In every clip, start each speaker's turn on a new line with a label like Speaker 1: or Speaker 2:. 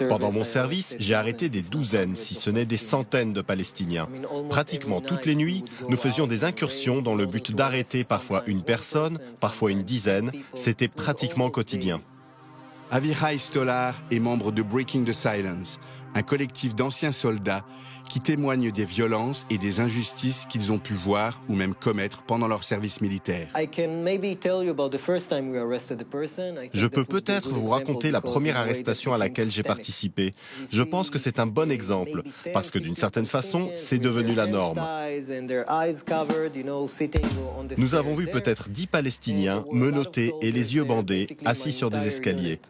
Speaker 1: Pendant mon service, j'ai arrêté des douzaines, si ce n'est des centaines de Palestiniens. Pratiquement toutes les nuits, nous faisions des incursions dans le but d'arrêter parfois une personne, parfois une dizaine. C'était pratiquement quotidien.
Speaker 2: Avichai Stolar est membre de Breaking the Silence, un collectif d'anciens soldats qui témoignent des violences et des injustices qu'ils ont pu voir ou même commettre pendant leur service militaire.
Speaker 1: Je peux peut-être vous raconter la première arrestation à laquelle j'ai participé. Je pense que c'est un bon exemple, parce que d'une certaine façon, c'est devenu la norme. Nous avons vu peut-être 10 Palestiniens menottés et les yeux bandés, assis sur des escaliers.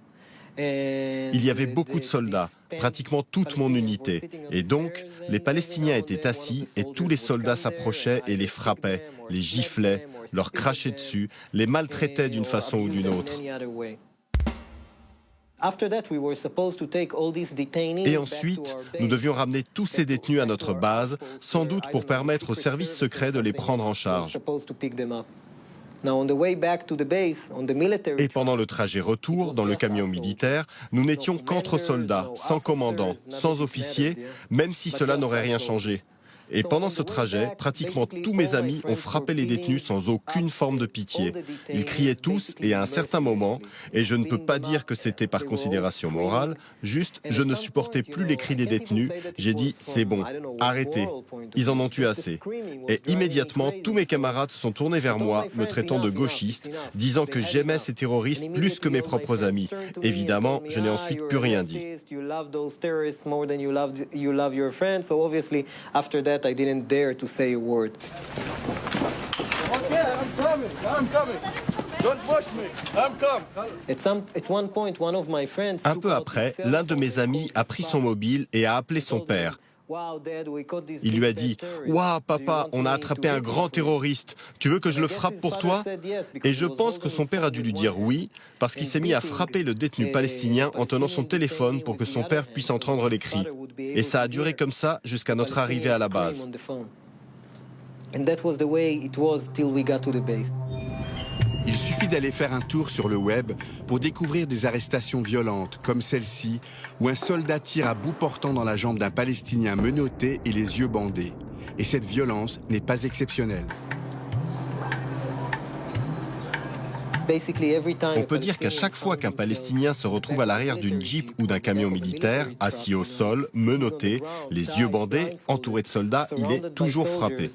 Speaker 1: Il y avait beaucoup de soldats, pratiquement toute mon unité. Et donc, les Palestiniens étaient assis et tous les soldats s'approchaient et les frappaient, les giflaient, leur crachaient dessus, les maltraitaient d'une façon ou d'une autre. Et ensuite, nous devions ramener tous ces détenus à notre base, sans doute pour permettre aux services secrets de les prendre en charge. Et pendant le trajet retour, dans le camion militaire, nous n'étions qu'entre soldats, sans commandant, sans officier, même si cela n'aurait rien changé. Et pendant ce trajet, pratiquement tous mes amis ont frappé les détenus sans aucune forme de pitié. Ils criaient tous et à un certain moment, et je ne peux pas dire que c'était par considération morale, juste je ne supportais plus les cris des détenus, j'ai dit c'est bon, arrêtez, ils en ont eu assez. Et immédiatement, tous mes camarades se sont tournés vers moi, me traitant de gauchiste, disant que j'aimais ces terroristes plus que mes propres amis. Évidemment, je n'ai ensuite plus rien dit.
Speaker 3: I didn't dare to say a word.
Speaker 4: Okay, I'm coming. Don't push me. I'm coming.
Speaker 3: At one point, one of my friends.
Speaker 1: Un peu après, l'un de mes amis a pris son mobile et a appelé son père. Il lui a dit « Waouh, papa, on a attrapé un grand terroriste. Tu veux que je le frappe pour toi ?» Et je pense que son père a dû lui dire oui, parce qu'il s'est mis à frapper le détenu palestinien en tenant son téléphone pour que son père puisse entendre les cris. Et ça a duré comme ça jusqu'à notre arrivée à la base.
Speaker 2: Il suffit d'aller faire un tour sur le web pour découvrir des arrestations violentes comme celle-ci, où un soldat tire à bout portant dans la jambe d'un Palestinien menotté et les yeux bandés. Et cette violence n'est pas exceptionnelle.
Speaker 1: On peut dire qu'à chaque fois qu'un Palestinien se retrouve à l'arrière d'une Jeep ou d'un camion militaire, assis au sol, menotté, les yeux bandés, entouré de soldats, il est toujours frappé.